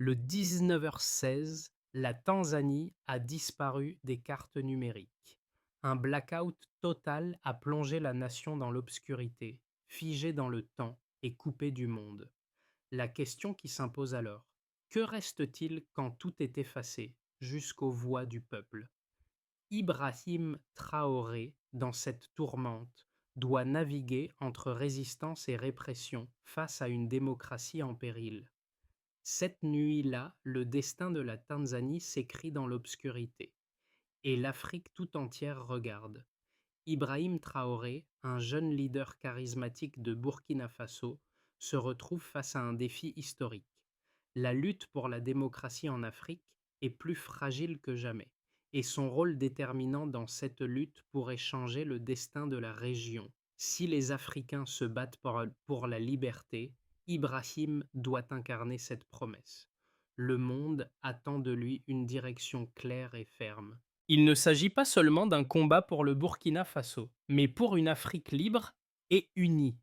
Le 19h16, la Tanzanie a disparu des cartes numériques. Un blackout total a plongé la nation dans l'obscurité, figée dans le temps et coupée du monde. La question qui s'impose alors, que reste-t-il quand tout est effacé, jusqu'aux voix du peuple? Ibrahim Traoré, dans cette tourmente, doit naviguer entre résistance et répression face à une démocratie en péril. Cette nuit-là, le destin de la Tanzanie s'écrit dans l'obscurité, et l'Afrique tout entière regarde. Ibrahim Traoré, un jeune leader charismatique de Burkina Faso, se retrouve face à un défi historique. La lutte pour la démocratie en Afrique est plus fragile que jamais, et son rôle déterminant dans cette lutte pourrait changer le destin de la région. Si les Africains se battent pour la liberté, Ibrahim doit incarner cette promesse. Le monde attend de lui une direction claire et ferme. Il ne s'agit pas seulement d'un combat pour le Burkina Faso, mais pour une Afrique libre et unie.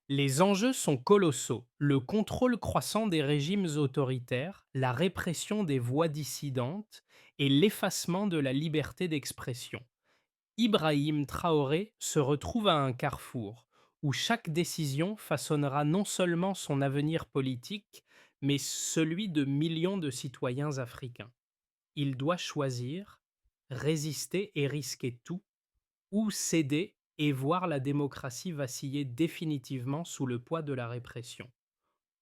Les enjeux sont colossaux: le contrôle croissant des régimes autoritaires, la répression des voix dissidentes et l'effacement de la liberté d'expression. Ibrahim Traoré se retrouve à un carrefour où chaque décision façonnera non seulement son avenir politique, mais celui de millions de citoyens africains. Il doit choisir: résister et risquer tout, ou céder et voir la démocratie vaciller définitivement sous le poids de la répression.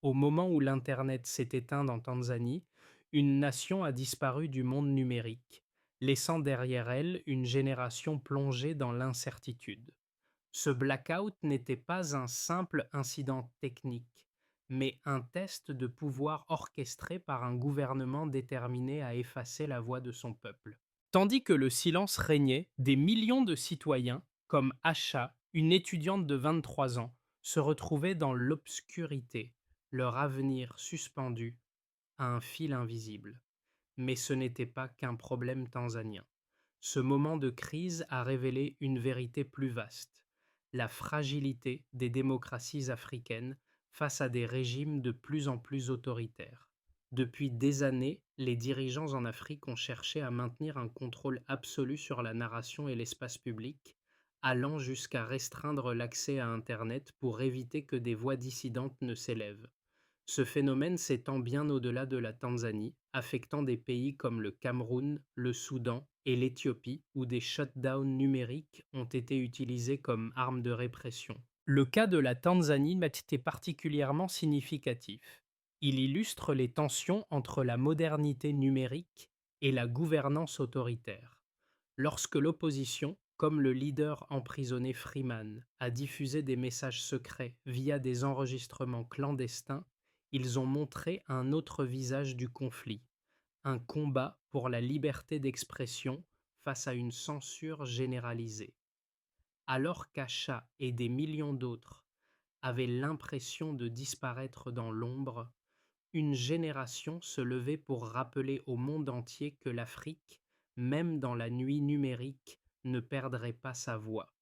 Au moment où l'Internet s'est éteint en Tanzanie, une nation a disparu du monde numérique, laissant derrière elle une génération plongée dans l'incertitude. Ce blackout n'était pas un simple incident technique, mais un test de pouvoir orchestré par un gouvernement déterminé à effacer la voix de son peuple. Tandis que le silence régnait, des millions de citoyens, comme Asha, une étudiante de 23 ans, se retrouvaient dans l'obscurité, leur avenir suspendu à un fil invisible. Mais ce n'était pas qu'un problème tanzanien. Ce moment de crise a révélé une vérité plus vaste: la fragilité des démocraties africaines face à des régimes de plus en plus autoritaires. Depuis des années, les dirigeants en Afrique ont cherché à maintenir un contrôle absolu sur la narration et l'espace public, allant jusqu'à restreindre l'accès à Internet pour éviter que des voix dissidentes ne s'élèvent. Ce phénomène s'étend bien au-delà de la Tanzanie, affectant des pays comme le Cameroun, le Soudan et l'Éthiopie, où des shutdowns numériques ont été utilisés comme arme de répression. Le cas de la Tanzanie m'a été particulièrement significatif. Il illustre les tensions entre la modernité numérique et la gouvernance autoritaire. Lorsque l'opposition, comme le leader emprisonné Freeman, a diffusé des messages secrets via des enregistrements clandestins, ils ont montré un autre visage du conflit: un combat pour la liberté d'expression face à une censure généralisée. Alors qu'Acha et des millions d'autres avaient l'impression de disparaître dans l'ombre, une génération se levait pour rappeler au monde entier que l'Afrique, même dans la nuit numérique, ne perdrait pas sa voix.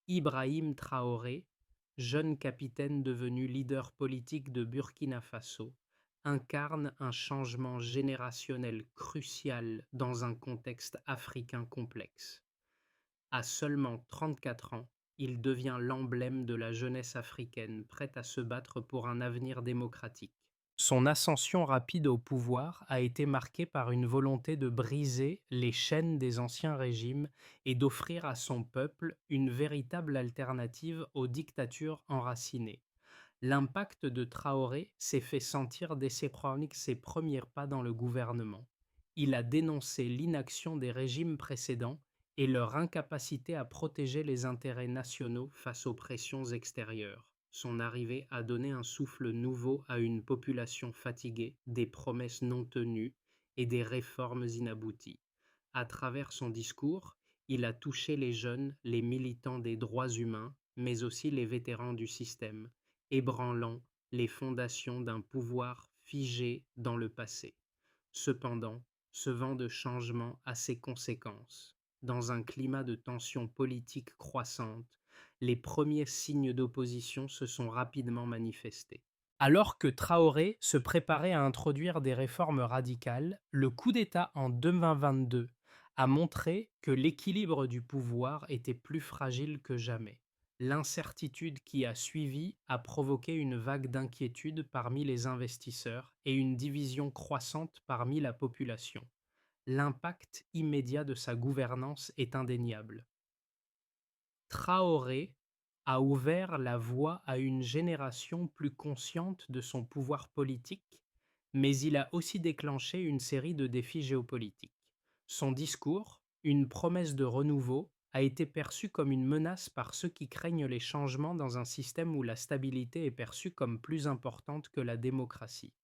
Ibrahim Traoré, jeune capitaine devenu leader politique de Burkina Faso, incarne un changement générationnel crucial dans un contexte africain complexe. À seulement 34 ans, il devient l'emblème de la jeunesse africaine prête à se battre pour un avenir démocratique. Son ascension rapide au pouvoir a été marquée par une volonté de briser les chaînes des anciens régimes et d'offrir à son peuple une véritable alternative aux dictatures enracinées. L'impact de Traoré s'est fait sentir dès ses premiers pas dans le gouvernement. Il a dénoncé l'inaction des régimes précédents et leur incapacité à protéger les intérêts nationaux face aux pressions extérieures. Son arrivée a donné un souffle nouveau à une population fatiguée des promesses non tenues et des réformes inabouties. À travers son discours, il a touché les jeunes, les militants des droits humains, mais aussi les vétérans du système, ébranlant les fondations d'un pouvoir figé dans le passé. Cependant, ce vent de changement a ses conséquences. Dans un climat de tension politique croissante, les premiers signes d'opposition se sont rapidement manifestés. Alors que Traoré se préparait à introduire des réformes radicales, le coup d'État en 2022 a montré que l'équilibre du pouvoir était plus fragile que jamais. L'incertitude qui a suivi a provoqué une vague d'inquiétude parmi les investisseurs et une division croissante parmi la population. L'impact immédiat de sa gouvernance est indéniable. Traoré a ouvert la voie à une génération plus consciente de son pouvoir politique, mais il a aussi déclenché une série de défis géopolitiques. Son discours, une promesse de renouveau, a été perçu comme une menace par ceux qui craignent les changements dans un système où la stabilité est perçue comme plus importante que la démocratie.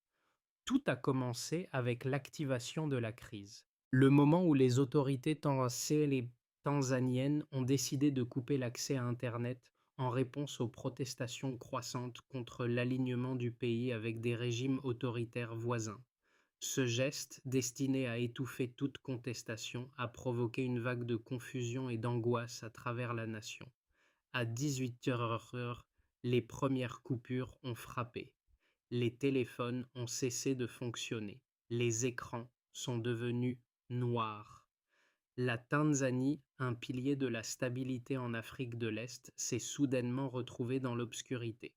Tout a commencé avec l'activation de la crise. Le moment où les autorités tanzaniennes ont décidé de couper l'accès à Internet en réponse aux protestations croissantes contre l'alignement du pays avec des régimes autoritaires voisins. Ce geste, destiné à étouffer toute contestation, a provoqué une vague de confusion et d'angoisse à travers la nation. À 18h, les premières coupures ont frappé. Les téléphones ont cessé de fonctionner. Les écrans sont devenus noirs. La Tanzanie, un pilier de la stabilité en Afrique de l'Est, s'est soudainement retrouvée dans l'obscurité.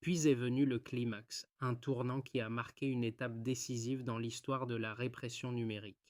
Puis est venu le climax, un tournant qui a marqué une étape décisive dans l'histoire de la répression numérique.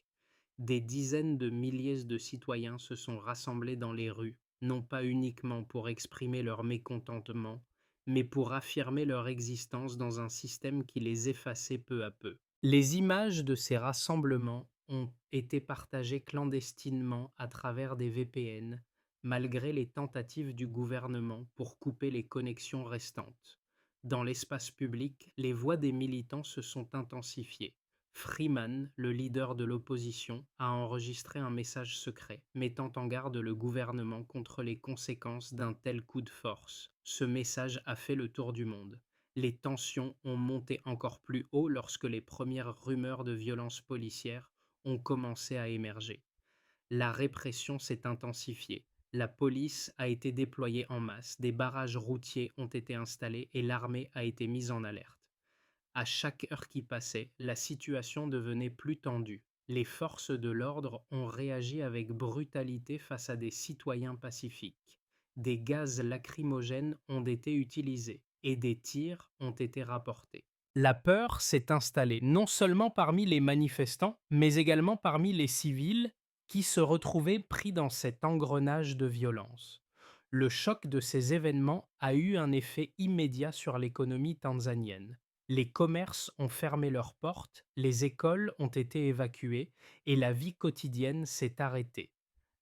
Des dizaines de milliers de citoyens se sont rassemblés dans les rues, non pas uniquement pour exprimer leur mécontentement, mais pour affirmer leur existence dans un système qui les effaçait peu à peu. Les images de ces rassemblements ont été partagées clandestinement à travers des VPN, malgré les tentatives du gouvernement pour couper les connexions restantes. Dans l'espace public, les voix des militants se sont intensifiées. Freeman, le leader de l'opposition, a enregistré un message secret, mettant en garde le gouvernement contre les conséquences d'un tel coup de force. Ce message a fait le tour du monde. Les tensions ont monté encore plus haut lorsque les premières rumeurs de violences policières ont commencé à émerger. La répression s'est intensifiée. La police a été déployée en masse, des barrages routiers ont été installés et l'armée a été mise en alerte. À chaque heure qui passait, la situation devenait plus tendue. Les forces de l'ordre ont réagi avec brutalité face à des citoyens pacifiques. Des gaz lacrymogènes ont été utilisés et des tirs ont été rapportés. La peur s'est installée non seulement parmi les manifestants, mais également parmi les civils qui se retrouvaient pris dans cet engrenage de violence. Le choc de ces événements a eu un effet immédiat sur l'économie tanzanienne. Les commerces ont fermé leurs portes, les écoles ont été évacuées et la vie quotidienne s'est arrêtée.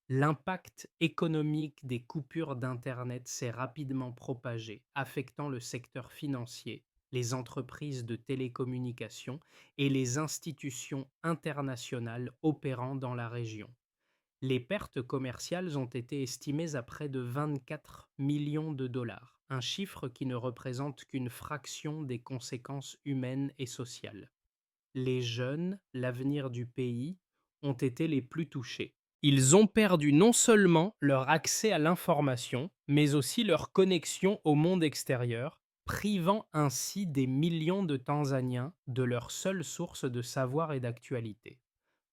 L'impact économique des coupures d'Internet s'est rapidement propagé, affectant le secteur financier, les entreprises de télécommunications et les institutions internationales opérant dans la région. Les pertes commerciales ont été estimées à près de 24 millions de dollars, un chiffre qui ne représente qu'une fraction des conséquences humaines et sociales. Les jeunes, l'avenir du pays, ont été les plus touchés. Ils ont perdu non seulement leur accès à l'information, mais aussi leur connexion au monde extérieur, privant ainsi des millions de Tanzaniens de leur seule source de savoir et d'actualité.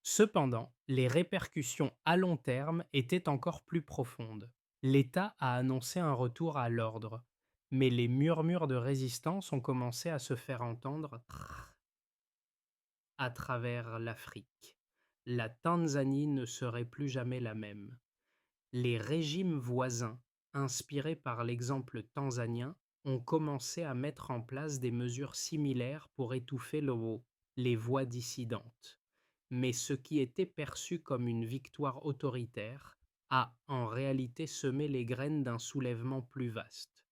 Cependant, les répercussions à long terme étaient encore plus profondes. L'État a annoncé un retour à l'ordre, mais les murmures de résistance ont commencé à se faire entendre à travers l'Afrique. La Tanzanie ne serait plus jamais la même. Les régimes voisins, inspirés par l'exemple tanzanien, ont commencé à mettre en place des mesures similaires pour étouffer les voix dissidentes. Mais ce qui était perçu comme une victoire autoritaire a en réalité semé les graines d'un soulèvement plus vaste.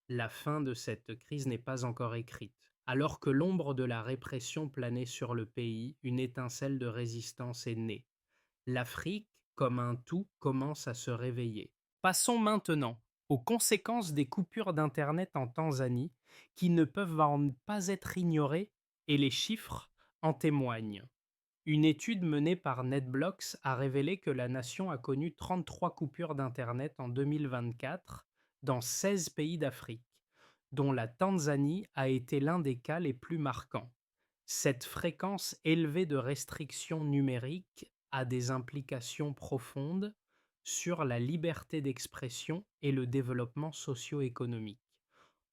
La fin de cette crise n'est pas encore écrite. Alors que l'ombre de la répression planait sur le pays, une étincelle de résistance est née. L'Afrique, comme un tout, commence à se réveiller. Passons maintenant aux conséquences des coupures d'Internet en Tanzanie, qui ne peuvent pas être ignorées, et les chiffres en témoignent. Une étude menée par NetBlocks a révélé que la nation a connu 33 coupures d'Internet en 2024 dans 16 pays d'Afrique, dont la Tanzanie a été l'un des cas les plus marquants. Cette fréquence élevée de restrictions numériques a des implications profondes sur la liberté d'expression et le développement socio-économique.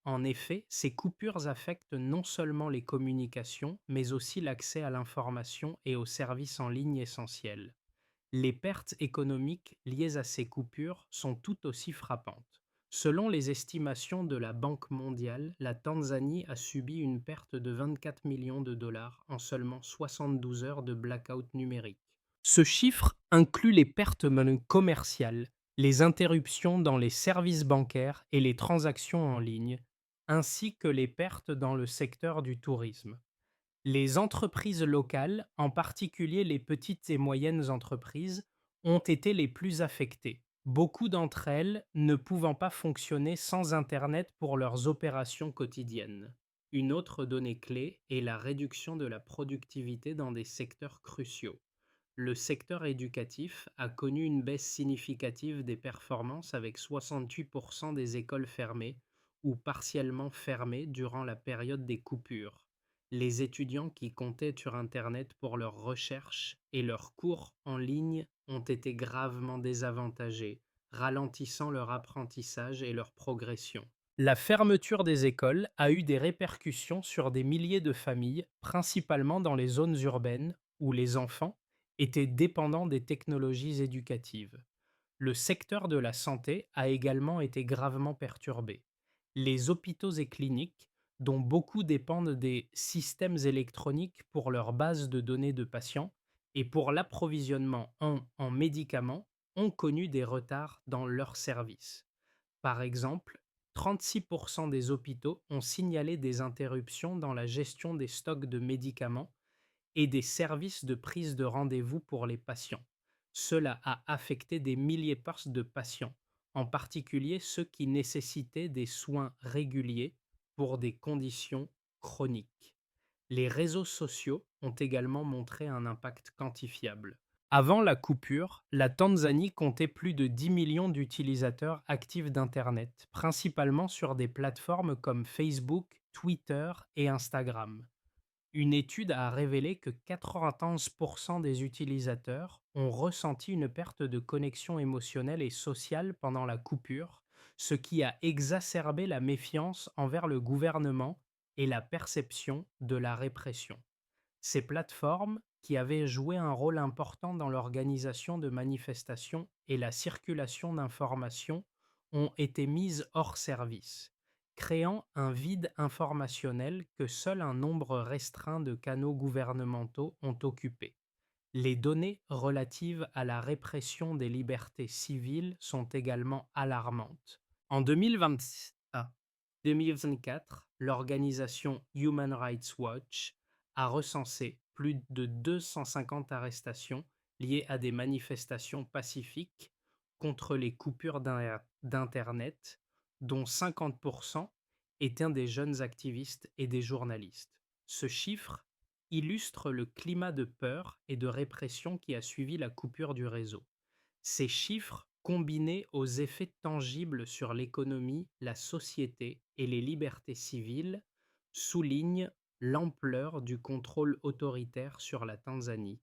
En effet, ces coupures affectent non seulement les communications, mais aussi l'accès à l'information et aux services en ligne essentiels. Les pertes économiques liées à ces coupures sont tout aussi frappantes. Selon les estimations de la Banque mondiale, la Tanzanie a subi une perte de 24 millions de dollars en seulement 72 heures de blackout numérique. Ce chiffre inclut les pertes commerciales, les interruptions dans les services bancaires et les transactions en ligne, ainsi que les pertes dans le secteur du tourisme. Les entreprises locales, en particulier les petites et moyennes entreprises, ont été les plus affectées, beaucoup d'entre elles ne pouvant pas fonctionner sans Internet pour leurs opérations quotidiennes. Une autre donnée clé est la réduction de la productivité dans des secteurs cruciaux. Le secteur éducatif a connu une baisse significative des performances avec 68% des écoles fermées ou partiellement fermées durant la période des coupures. Les étudiants qui comptaient sur Internet pour leurs recherches et leurs cours en ligne ont été gravement désavantagés, ralentissant leur apprentissage et leur progression. La fermeture des écoles a eu des répercussions sur des milliers de familles, principalement dans les zones urbaines où les enfants étaient dépendants des technologies éducatives. Le secteur de la santé a également été gravement perturbé. Les hôpitaux et cliniques, dont beaucoup dépendent des systèmes électroniques pour leur base de données de patients et pour l'approvisionnement en médicaments, ont connu des retards dans leurs services. Par exemple, 36% des hôpitaux ont signalé des interruptions dans la gestion des stocks de médicaments et des services de prise de rendez-vous pour les patients. Cela a affecté des milliers de patients, en particulier ceux qui nécessitaient des soins réguliers pour des conditions chroniques. Les réseaux sociaux ont également montré un impact quantifiable. Avant la coupure, la Tanzanie comptait plus de 10 millions d'utilisateurs actifs d'Internet, principalement sur des plateformes comme Facebook, Twitter et Instagram. Une étude a révélé que 91% des utilisateurs ont ressenti une perte de connexion émotionnelle et sociale pendant la coupure, ce qui a exacerbé la méfiance envers le gouvernement et la perception de la répression. Ces plateformes, qui avaient joué un rôle important dans l'organisation de manifestations et la circulation d'informations, ont été mises hors service, créant un vide informationnel que seul un nombre restreint de canaux gouvernementaux ont occupé. Les données relatives à la répression des libertés civiles sont également alarmantes. En 2024, l'organisation Human Rights Watch a recensé plus de 250 arrestations liées à des manifestations pacifiques contre les coupures d'Internet, dont 50% étaient des jeunes activistes et des journalistes. Ce chiffre illustre le climat de peur et de répression qui a suivi la coupure du réseau. Ces chiffres, combinés aux effets tangibles sur l'économie, la société et les libertés civiles, soulignent l'ampleur du contrôle autoritaire sur la Tanzanie.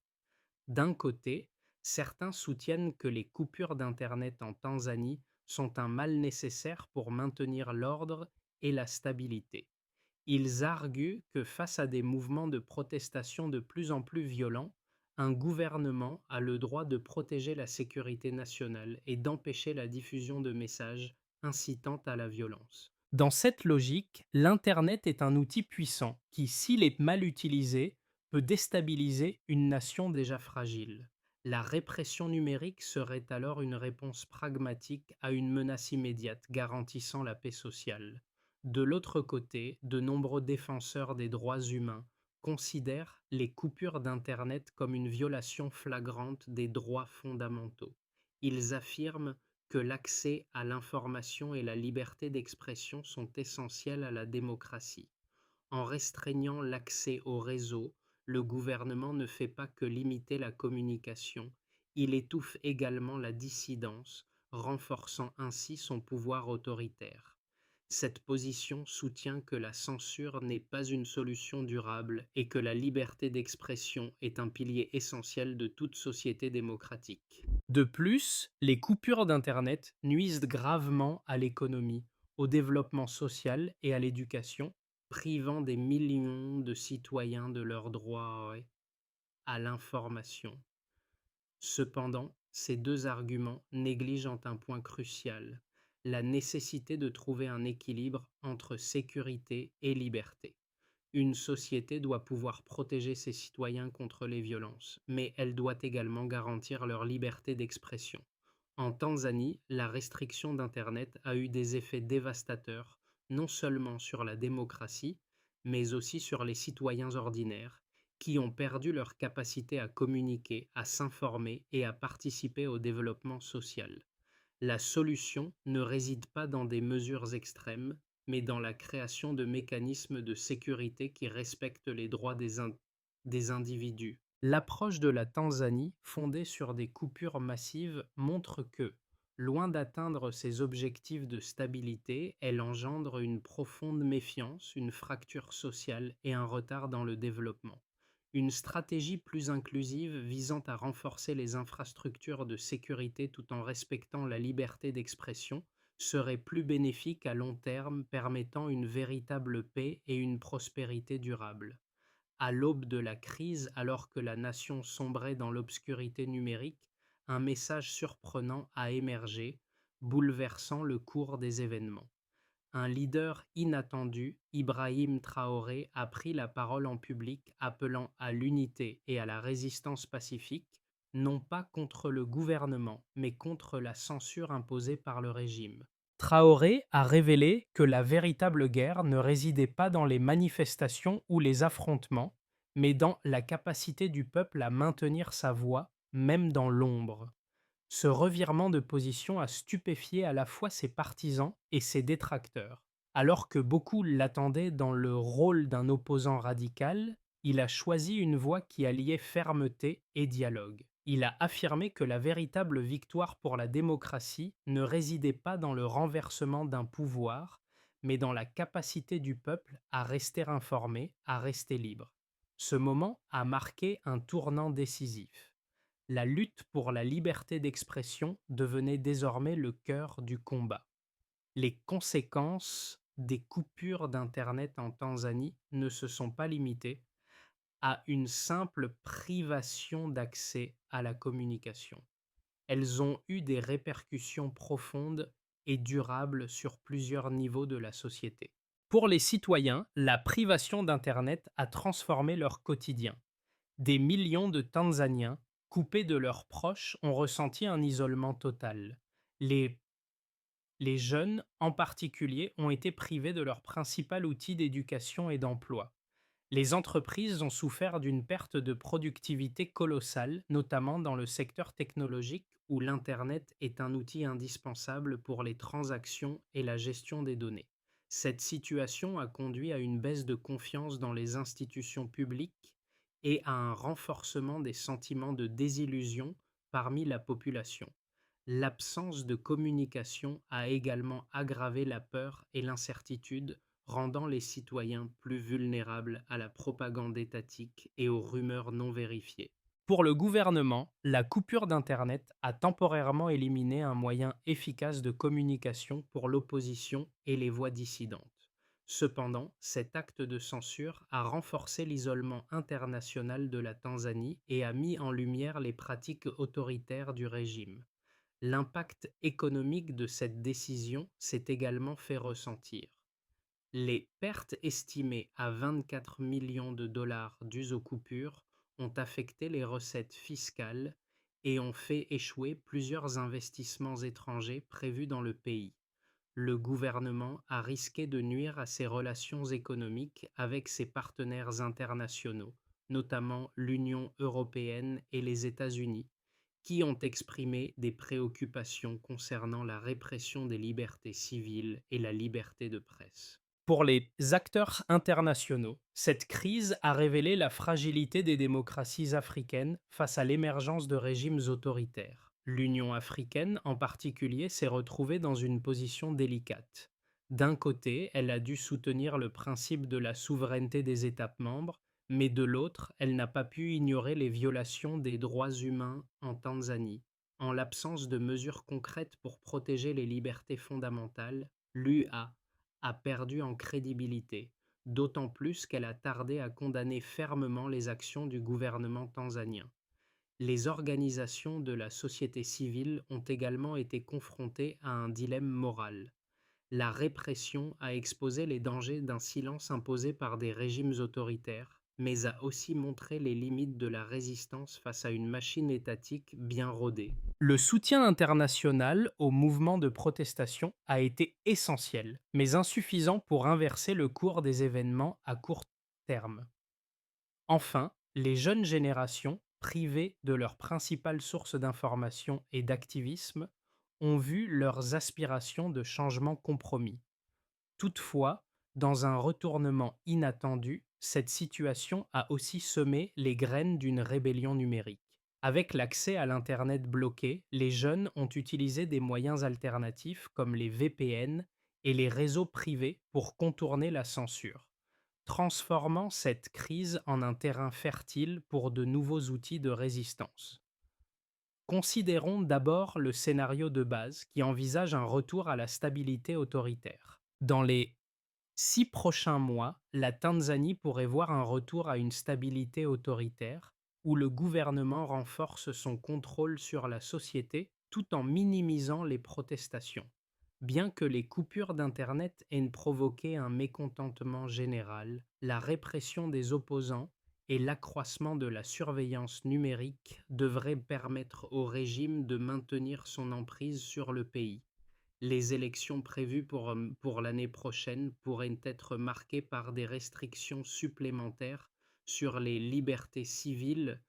D'un côté, certains soutiennent que les coupures d'Internet en Tanzanie sont un mal nécessaire pour maintenir l'ordre et la stabilité. Ils arguent que face à des mouvements de protestation de plus en plus violents, un gouvernement a le droit de protéger la sécurité nationale et d'empêcher la diffusion de messages incitant à la violence. Dans cette logique, l'Internet est un outil puissant qui, s'il est mal utilisé, peut déstabiliser une nation déjà fragile. La répression numérique serait alors une réponse pragmatique à une menace immédiate garantissant la paix sociale. De l'autre côté, de nombreux défenseurs des droits humains considèrent les coupures d'Internet comme une violation flagrante des droits fondamentaux. Ils affirment que l'accès à l'information et la liberté d'expression sont essentiels à la démocratie. En restreignant l'accès au réseau, le gouvernement ne fait pas que limiter la communication, il étouffe également la dissidence, renforçant ainsi son pouvoir autoritaire. Cette position soutient que la censure n'est pas une solution durable et que la liberté d'expression est un pilier essentiel de toute société démocratique. De plus, les coupures d'Internet nuisent gravement à l'économie, au développement social et à l'éducation, privant des millions de citoyens de leur droit à l'information. Cependant, ces deux arguments négligent un point crucial, la nécessité de trouver un équilibre entre sécurité et liberté. Une société doit pouvoir protéger ses citoyens contre les violences, mais elle doit également garantir leur liberté d'expression. En Tanzanie, la restriction d'Internet a eu des effets dévastateurs, non seulement sur la démocratie, mais aussi sur les citoyens ordinaires, qui ont perdu leur capacité à communiquer, à s'informer et à participer au développement social. La solution ne réside pas dans des mesures extrêmes, mais dans la création de mécanismes de sécurité qui respectent les droits des individus. L'approche de la Tanzanie, fondée sur des coupures massives, montre que, loin d'atteindre ses objectifs de stabilité, elle engendre une profonde méfiance, une fracture sociale et un retard dans le développement. Une stratégie plus inclusive visant à renforcer les infrastructures de sécurité tout en respectant la liberté d'expression serait plus bénéfique à long terme, permettant une véritable paix et une prospérité durable. À l'aube de la crise, alors que la nation sombrait dans l'obscurité numérique, un message surprenant a émergé, bouleversant le cours des événements. Un leader inattendu, Ibrahim Traoré, a pris la parole en public appelant à l'unité et à la résistance pacifique, non pas contre le gouvernement, mais contre la censure imposée par le régime. Traoré a révélé que la véritable guerre ne résidait pas dans les manifestations ou les affrontements, mais dans la capacité du peuple à maintenir sa voix, même dans l'ombre. Ce revirement de position a stupéfié à la fois ses partisans et ses détracteurs. Alors que beaucoup l'attendaient dans le rôle d'un opposant radical, il a choisi une voie qui alliait fermeté et dialogue. Il a affirmé que la véritable victoire pour la démocratie ne résidait pas dans le renversement d'un pouvoir, mais dans la capacité du peuple à rester informé, à rester libre. Ce moment a marqué un tournant décisif. La lutte pour la liberté d'expression devenait désormais le cœur du combat. Les conséquences des coupures d'Internet en Tanzanie ne se sont pas limitées à une simple privation d'accès à la communication. Elles ont eu des répercussions profondes et durables sur plusieurs niveaux de la société. Pour les citoyens, la privation d'Internet a transformé leur quotidien. Des millions de Tanzaniens, coupés de leurs proches, ont ressenti un isolement total. Les, les jeunes, en particulier, ont été privés de leur principal outil d'éducation et d'emploi. Les entreprises ont souffert d'une perte de productivité colossale, notamment dans le secteur technologique où l'Internet est un outil indispensable pour les transactions et la gestion des données. Cette situation a conduit à une baisse de confiance dans les institutions publiques et à un renforcement des sentiments de désillusion parmi la population. L'absence de communication a également aggravé la peur et l'incertitude, rendant les citoyens plus vulnérables à la propagande étatique et aux rumeurs non vérifiées. Pour le gouvernement, la coupure d'Internet a temporairement éliminé un moyen efficace de communication pour l'opposition et les voix dissidentes. Cependant, cet acte de censure a renforcé l'isolement international de la Tanzanie et a mis en lumière les pratiques autoritaires du régime. L'impact économique de cette décision s'est également fait ressentir. Les pertes estimées à 24 millions de dollars dues aux coupures ont affecté les recettes fiscales et ont fait échouer plusieurs investissements étrangers prévus dans le pays. Le gouvernement a risqué de nuire à ses relations économiques avec ses partenaires internationaux, notamment l'Union européenne et les États-Unis, qui ont exprimé des préoccupations concernant la répression des libertés civiles et la liberté de presse. Pour les acteurs internationaux, cette crise a révélé la fragilité des démocraties africaines face à l'émergence de régimes autoritaires. L'Union africaine, en particulier, s'est retrouvée dans une position délicate. D'un côté, elle a dû soutenir le principe de la souveraineté des États membres, mais de l'autre, elle n'a pas pu ignorer les violations des droits humains en Tanzanie. En l'absence de mesures concrètes pour protéger les libertés fondamentales, l'UA a perdu en crédibilité, d'autant plus qu'elle a tardé à condamner fermement les actions du gouvernement tanzanien. Les organisations de la société civile ont également été confrontées à un dilemme moral. La répression a exposé les dangers d'un silence imposé par des régimes autoritaires, mais a aussi montré les limites de la résistance face à une machine étatique bien rodée. Le soutien international au mouvement de protestation a été essentiel, mais insuffisant pour inverser le cours des événements à court terme. Enfin, les jeunes générations, privées de leur principale source d'information et d'activisme, ont vu leurs aspirations de changement compromis. Toutefois, dans un retournement inattendu, cette situation a aussi semé les graines d'une rébellion numérique. Avec l'accès à l'Internet bloqué, les jeunes ont utilisé des moyens alternatifs comme les VPN et les réseaux privés pour contourner la censure, transformant cette crise en un terrain fertile pour de nouveaux outils de résistance. Considérons d'abord le scénario de base qui envisage un retour à la stabilité autoritaire. Dans les 6 prochains mois, la Tanzanie pourrait voir un retour à une stabilité autoritaire où le gouvernement renforce son contrôle sur la société tout en minimisant les protestations. Bien que les coupures d'Internet aient provoqué un mécontentement général, la répression des opposants et l'accroissement de la surveillance numérique devraient permettre au régime de maintenir son emprise sur le pays. Les élections prévues pour l'année prochaine pourraient être marquées par des restrictions supplémentaires sur les libertés civiles,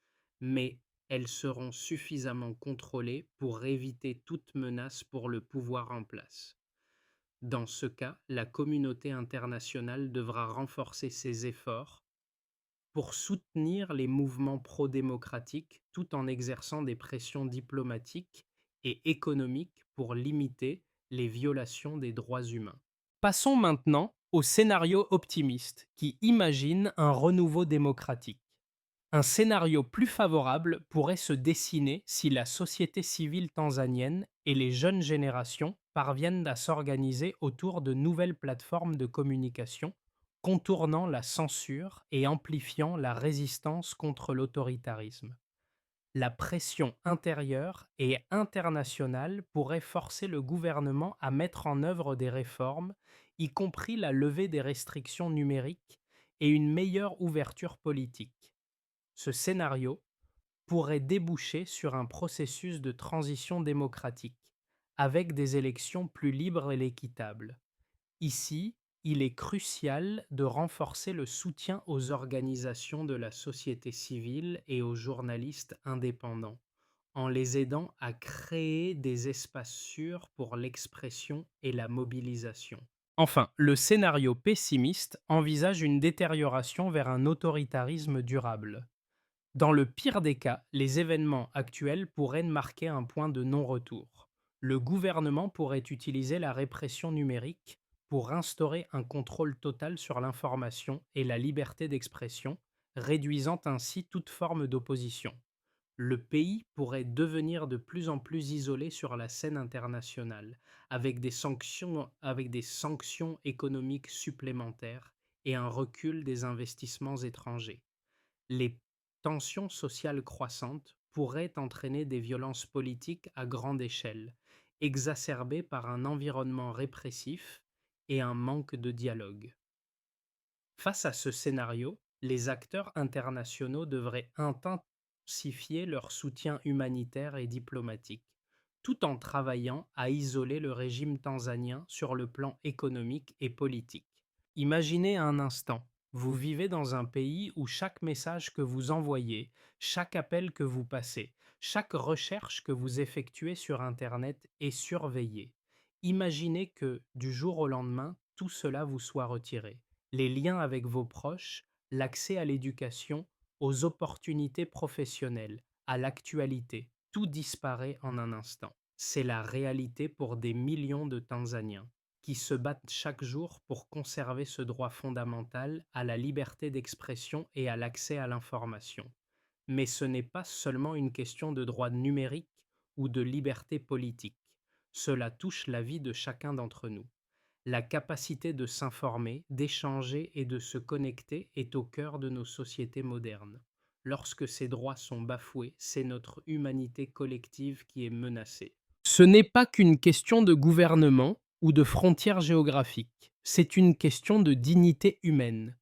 mais elles seront suffisamment contrôlées pour éviter toute menace pour le pouvoir en place. Dans ce cas, la communauté internationale devra renforcer ses efforts pour soutenir les mouvements pro-démocratiques tout en exerçant des pressions diplomatiques et économiques pour limiter les violations des droits humains. Passons maintenant au scénario optimiste qui imagine un renouveau démocratique. Un scénario plus favorable pourrait se dessiner si la société civile tanzanienne et les jeunes générations parviennent à s'organiser autour de nouvelles plateformes de communication, contournant la censure et amplifiant la résistance contre l'autoritarisme. La pression intérieure et internationale pourrait forcer le gouvernement à mettre en œuvre des réformes, y compris la levée des restrictions numériques et une meilleure ouverture politique. Ce scénario pourrait déboucher sur un processus de transition démocratique, avec des élections plus libres et équitables. Ici, il est crucial de renforcer le soutien aux organisations de la société civile et aux journalistes indépendants, en les aidant à créer des espaces sûrs pour l'expression et la mobilisation. Enfin, le scénario pessimiste envisage une détérioration vers un autoritarisme durable. Dans le pire des cas, les événements actuels pourraient marquer un point de non-retour. Le gouvernement pourrait utiliser la répression numérique pour instaurer un contrôle total sur l'information et la liberté d'expression, réduisant ainsi toute forme d'opposition. Le pays pourrait devenir de plus en plus isolé sur la scène internationale, avec des sanctions économiques supplémentaires et un recul des investissements étrangers. Les tensions sociales croissantes pourraient entraîner des violences politiques à grande échelle, exacerbées par un environnement répressif et un manque de dialogue. Face à ce scénario, les acteurs internationaux devraient intensifier leur soutien humanitaire et diplomatique, tout en travaillant à isoler le régime tanzanien sur le plan économique et politique. Imaginez un instant, vous vivez dans un pays où chaque message que vous envoyez, chaque appel que vous passez, chaque recherche que vous effectuez sur Internet est surveillée. Imaginez que, du jour au lendemain, tout cela vous soit retiré. Les liens avec vos proches, l'accès à l'éducation, aux opportunités professionnelles, à l'actualité, tout disparaît en un instant. C'est la réalité pour des millions de Tanzaniens, qui se battent chaque jour pour conserver ce droit fondamental à la liberté d'expression et à l'accès à l'information. Mais ce n'est pas seulement une question de droit numérique ou de liberté politique. Cela touche la vie de chacun d'entre nous. La capacité de s'informer, d'échanger et de se connecter est au cœur de nos sociétés modernes. Lorsque ces droits sont bafoués, c'est notre humanité collective qui est menacée. Ce n'est pas qu'une question de gouvernement ou de frontières géographiques, c'est une question de dignité humaine.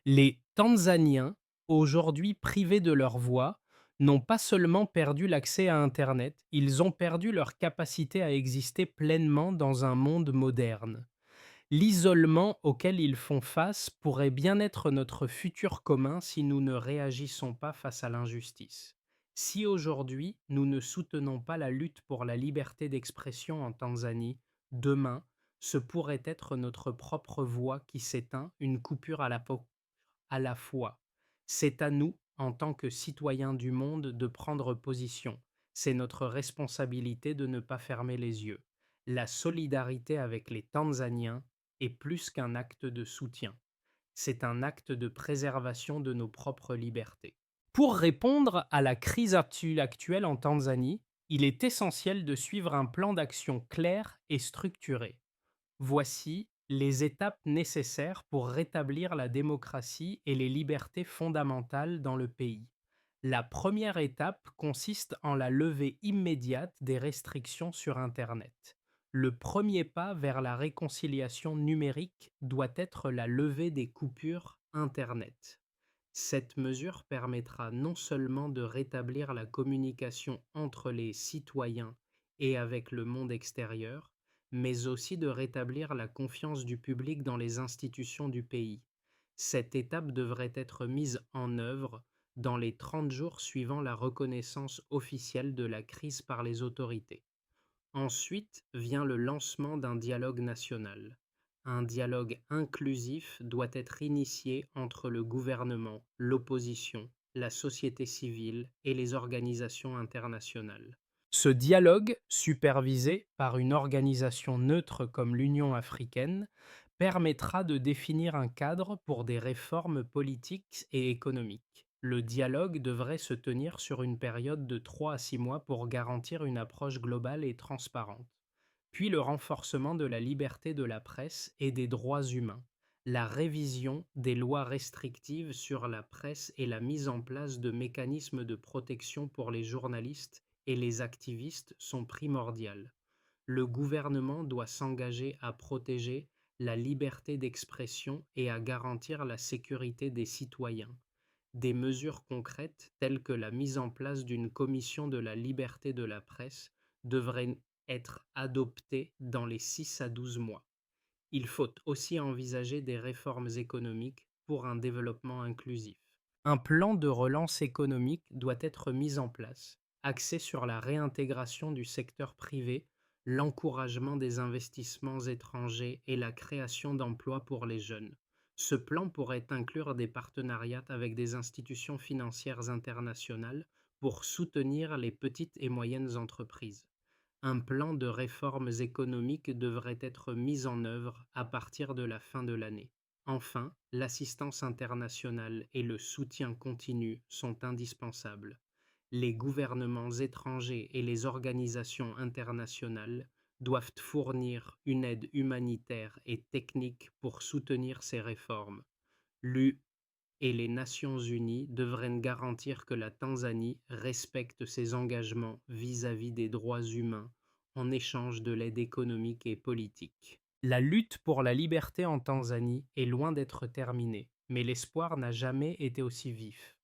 Les Tanzaniens, aujourd'hui privés de leur voix, n'ont pas seulement perdu l'accès à Internet, ils ont perdu leur capacité à exister pleinement dans un monde moderne. L'isolement auquel ils font face pourrait bien être notre futur commun si nous ne réagissons pas face à l'injustice. Si aujourd'hui nous ne soutenons pas la lutte pour la liberté d'expression en Tanzanie, demain, ce pourrait être notre propre voix qui s'éteint, une coupure à la fois. C'est à nous, en tant que citoyens du monde, de prendre position. C'est notre responsabilité de ne pas fermer les yeux. La solidarité avec les Tanzaniens est plus qu'un acte de soutien. C'est un acte de préservation de nos propres libertés. Pour répondre à la crise actuelle en Tanzanie, il est essentiel de suivre un plan d'action clair et structuré. Voici les étapes nécessaires pour rétablir la démocratie et les libertés fondamentales dans le pays. La première étape consiste en la levée immédiate des restrictions sur Internet. Le premier pas vers la réconciliation numérique doit être la levée des coupures Internet. Cette mesure permettra non seulement de rétablir la communication entre les citoyens et avec le monde extérieur, mais aussi de rétablir la confiance du public dans les institutions du pays. Cette étape devrait être mise en œuvre dans les 30 jours suivant la reconnaissance officielle de la crise par les autorités. Ensuite vient le lancement d'un dialogue national. Un dialogue inclusif doit être initié entre le gouvernement, l'opposition, la société civile et les organisations internationales. Ce dialogue, supervisé par une organisation neutre comme l'Union africaine, permettra de définir un cadre pour des réformes politiques et économiques. Le dialogue devrait se tenir sur une période de 3 à 6 mois pour garantir une approche globale et transparente. Puis le renforcement de la liberté de la presse et des droits humains, la révision des lois restrictives sur la presse et la mise en place de mécanismes de protection pour les journalistes et les activistes sont primordiales. Le gouvernement doit s'engager à protéger la liberté d'expression et à garantir la sécurité des citoyens. Des mesures concrètes, telles que la mise en place d'une commission de la liberté de la presse, devraient être adoptées dans les 6 à 12 mois. Il faut aussi envisager des réformes économiques pour un développement inclusif. Un plan de relance économique doit être mis en place, axé sur la réintégration du secteur privé, l'encouragement des investissements étrangers et la création d'emplois pour les jeunes. Ce plan pourrait inclure des partenariats avec des institutions financières internationales pour soutenir les petites et moyennes entreprises. Un plan de réformes économiques devrait être mis en œuvre à partir de la fin de l'année. Enfin, l'assistance internationale et le soutien continu sont indispensables. Les gouvernements étrangers et les organisations internationales doivent fournir une aide humanitaire et technique pour soutenir ces réformes. L'UE et les Nations unies devraient garantir que la Tanzanie respecte ses engagements vis-à-vis des droits humains en échange de l'aide économique et politique. La lutte pour la liberté en Tanzanie est loin d'être terminée, mais l'espoir n'a jamais été aussi vif.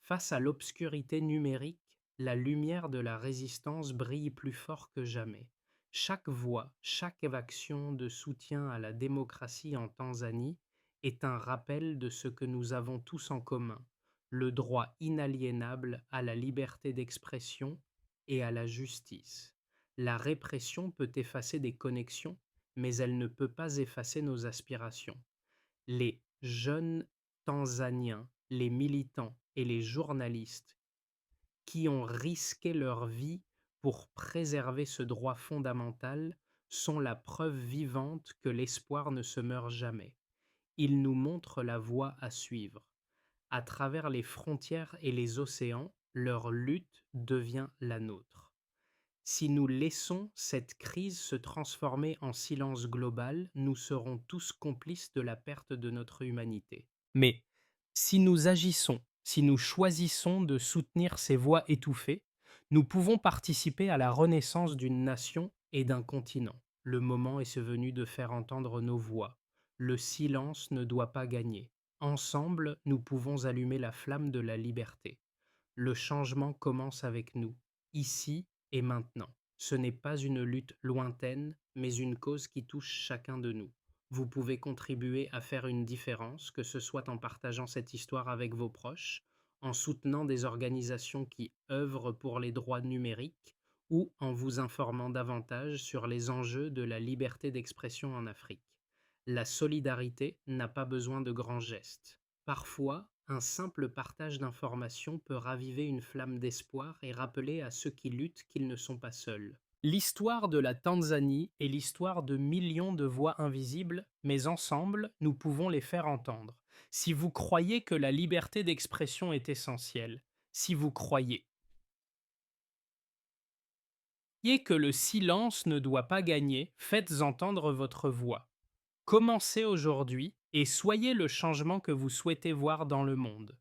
Face à l'obscurité numérique, la lumière de la résistance brille plus fort que jamais. Chaque voix, chaque action de soutien à la démocratie en Tanzanie est un rappel de ce que nous avons tous en commun, le droit inaliénable à la liberté d'expression et à la justice. La répression peut effacer des connexions, mais elle ne peut pas effacer nos aspirations. Les jeunes Tanzaniens, les militants et les journalistes qui ont risqué leur vie pour préserver ce droit fondamental sont la preuve vivante que l'espoir ne se meurt jamais. Ils nous montrent la voie à suivre. À travers les frontières et les océans, leur lutte devient la nôtre. Si nous laissons cette crise se transformer en silence global, nous serons tous complices de la perte de notre humanité. Mais si nous agissons, si nous choisissons de soutenir ces voix étouffées, nous pouvons participer à la renaissance d'une nation et d'un continent. Le moment est venu de faire entendre nos voix. Le silence ne doit pas gagner. Ensemble, nous pouvons allumer la flamme de la liberté. Le changement commence avec nous, ici et maintenant. Ce n'est pas une lutte lointaine, mais une cause qui touche chacun de nous. Vous pouvez contribuer à faire une différence, que ce soit en partageant cette histoire avec vos proches, en soutenant des organisations qui œuvrent pour les droits numériques ou en vous informant davantage sur les enjeux de la liberté d'expression en Afrique. La solidarité n'a pas besoin de grands gestes. Parfois, un simple partage d'informations peut raviver une flamme d'espoir et rappeler à ceux qui luttent qu'ils ne sont pas seuls. L'histoire de la Tanzanie est l'histoire de millions de voix invisibles, mais ensemble, nous pouvons les faire entendre. Si vous croyez que la liberté d'expression est essentielle, si vous croyez que le silence ne doit pas gagner, faites entendre votre voix. Commencez aujourd'hui et soyez le changement que vous souhaitez voir dans le monde.